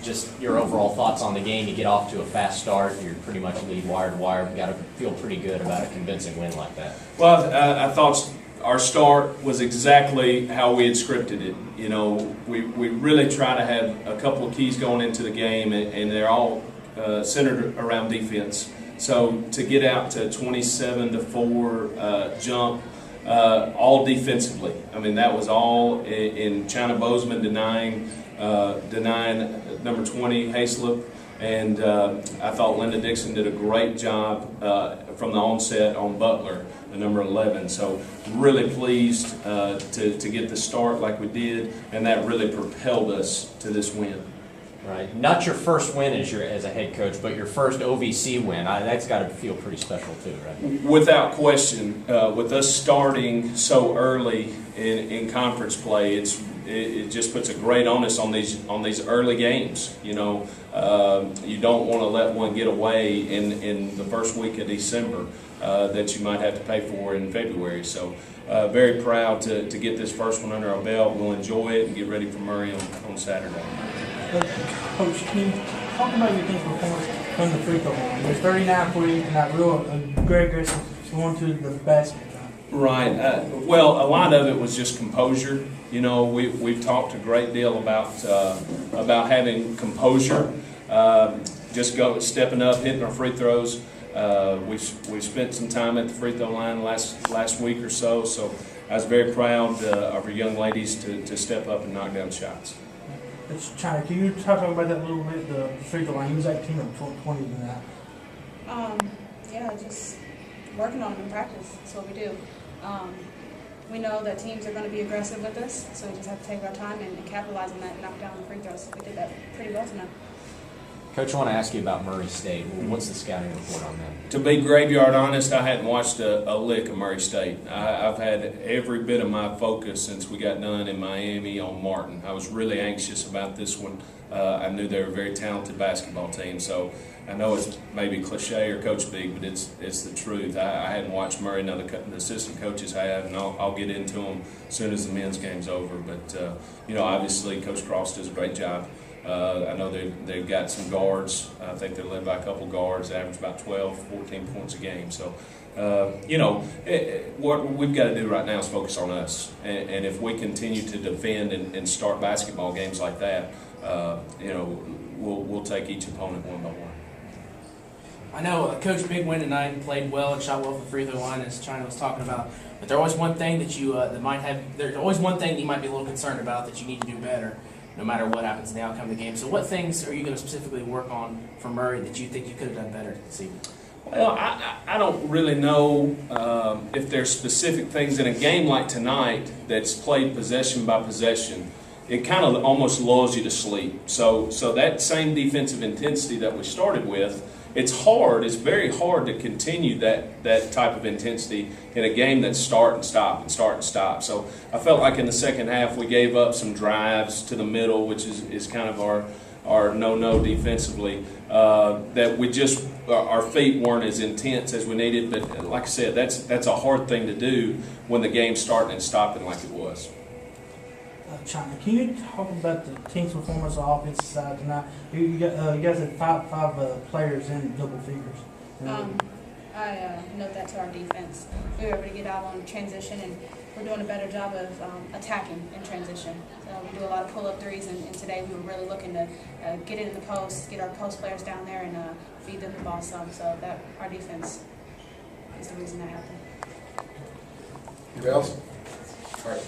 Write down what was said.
just your overall thoughts on the game. You get off to a fast start. You're pretty much lead wire to wire. You got to feel pretty good about a convincing win like that. Well, I thought our start was exactly how we had scripted it. You know, we really try to have a couple of keys going into the game, and they're all centered around defense. So to get out to 27-4 jump, all defensively. I mean, that was all in China Bozeman denying number 20 Hayslip, and I thought Linda Dixon did a great job from the onset on Butler, the number 11. So really pleased to get the start like we did, and that really propelled us to this win. Right. Not your first win as a head coach, but your first OVC win. That's got to feel pretty special too, right? Without question. With us starting so early in conference play, it just puts a great onus on these early games. You know, you don't want to let one get away in the first week of December that you might have to pay for in February. So very proud to get this first one under our belt. We'll enjoy it and get ready for Murray on Saturday. Coach, can you talk about your team's performance from the free throw line? There's 39 for you, and that real great aggressive going to the basket. Right. Well, a lot of it was just composure. You know, we've talked a great deal about having composure, just stepping up, hitting our free throws. We've spent some time at the free throw line last week or so. So I was very proud of our young ladies to step up and knock down shots. China, can you talk about that a little bit? The free throw line, he was 18 of 20 in that. Yeah, just working on it in practice. That's what we do. We know that teams are going to be aggressive with us, so we just have to take our time and capitalize on that and knock down the free throws. We did that pretty well tonight. Coach, I want to ask you about Murray State. What's the scouting report on them? To be graveyard honest, I hadn't watched a lick of Murray State. I've had every bit of my focus since we got done in Miami on Martin. I was really anxious about this one. I knew they were a very talented basketball team, so I know it's maybe cliche or Coach Big, but it's the truth. I hadn't watched Murray. Now the assistant coaches have, and I'll get into them as soon as the men's game's over. But you know, obviously Coach Cross does a great job. I know they've got some guards. I think they're led by a couple guards, average about 12, 14 points a game. So, you know, what we've got to do right now is focus on us. And if we continue to defend and start basketball games like that, you know, we'll take each opponent one by one. I know Coach Big win tonight and played well and shot well from the free throw line, as China was talking about. But there's always one thing that you There's always one thing that you might be a little concerned about that you need to do better, no matter what happens in the outcome of the game. So what things are you going to specifically work on for Murray that you think you could have done better this evening? Well, I don't really know if there's specific things in a game like tonight that's played possession by possession. It kind of almost lulls you to sleep. So that same defensive intensity that we started with, it's very hard to continue that type of intensity in a game that's start and stop and start and stop. So I felt like in the second half we gave up some drives to the middle, which is kind of our no-no defensively, that our feet weren't as intense as we needed. But like I said, that's a hard thing to do when the game's starting and stopping like it was. China, can you talk about the team's performance on the offensive side tonight? You guys had five players in double figures. I note that to our defense. We were able to get out on transition, and we're doing a better job of attacking in transition. So we do a lot of pull-up threes, and today we were really looking to get it in the post, get our post players down there, and feed them the ball some. So that our defense is the reason that happened. Anybody else? All right.